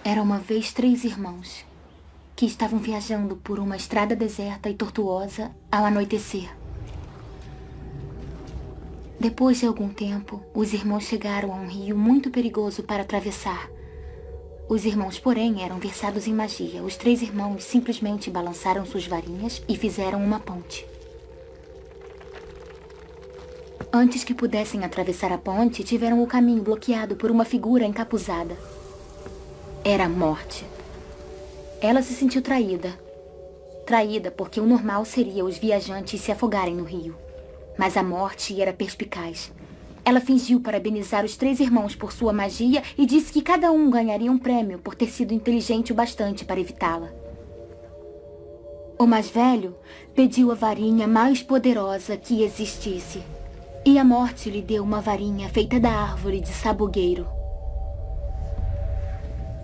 Era uma vez 3 irmãos que estavam viajando por uma estrada deserta e tortuosa ao anoitecer. Depois de algum tempo, os irmãos chegaram a um rio muito perigoso para atravessar. Os irmãos, porém, eram versados em magia. Os 3 irmãos simplesmente balançaram suas varinhas e fizeram uma ponte. Antes que pudessem atravessar a ponte, tiveram o caminho bloqueado por uma figura encapuzada. Era a Morte. Ela se sentiu traída. Traída porque o normal seria os viajantes se afogarem no rio. Mas a Morte era perspicaz. Ela fingiu parabenizar os 3 irmãos por sua magia e disse que cada um ganharia um prêmio por ter sido inteligente o bastante para evitá-la. O mais velho pediu a varinha mais poderosa que existisse. E a Morte lhe deu uma varinha feita da árvore de sabugueiro.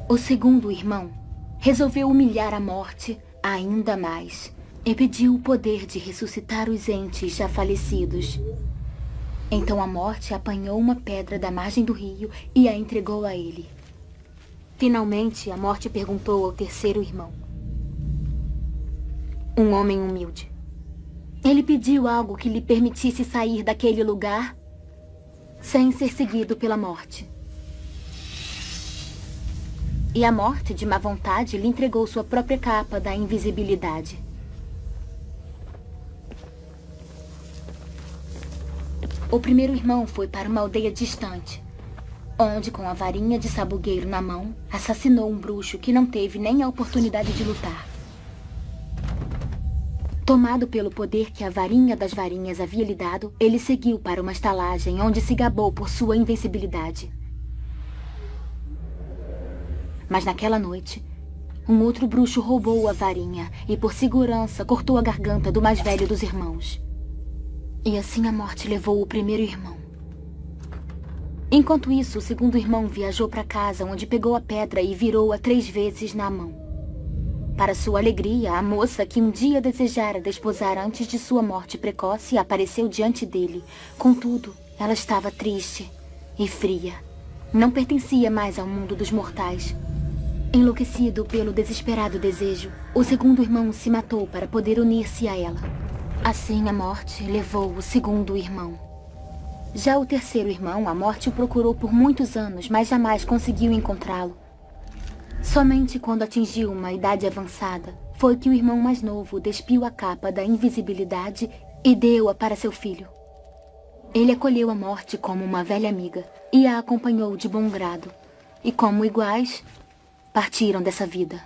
O segundo irmão resolveu humilhar a Morte ainda mais e pediu o poder de ressuscitar os entes já falecidos. Então a Morte apanhou uma pedra da margem do rio e a entregou a ele. Finalmente, a Morte perguntou ao terceiro irmão. Um homem humilde. Ele pediu algo que lhe permitisse sair daquele lugar sem ser seguido pela Morte. E a Morte, de má vontade, lhe entregou sua própria capa da invisibilidade. O primeiro irmão foi para uma aldeia distante, onde, com a varinha de sabugueiro na mão, assassinou um bruxo que não teve nem a oportunidade de lutar. Tomado pelo poder que a varinha das varinhas havia lhe dado, ele seguiu para uma estalagem onde se gabou por sua invencibilidade. Mas naquela noite, um outro bruxo roubou a varinha e, por segurança, cortou a garganta do mais velho dos irmãos. E assim a Morte levou o primeiro irmão. Enquanto isso, o segundo irmão viajou para casa, onde pegou a pedra e virou-a 3 vezes na mão. Para sua alegria, a moça que um dia desejara desposar antes de sua morte precoce apareceu diante dele. Contudo, ela estava triste e fria. Não pertencia mais ao mundo dos mortais. Enlouquecido pelo desesperado desejo, o segundo irmão se matou para poder unir-se a ela. Assim, a Morte levou o segundo irmão. Já o terceiro irmão, a Morte o procurou por muitos anos, mas jamais conseguiu encontrá-lo. Somente quando atingiu uma idade avançada, foi que o irmão mais novo despiu a capa da invisibilidade e deu-a para seu filho. Ele acolheu a Morte como uma velha amiga e a acompanhou de bom grado. E como iguais, partiram dessa vida.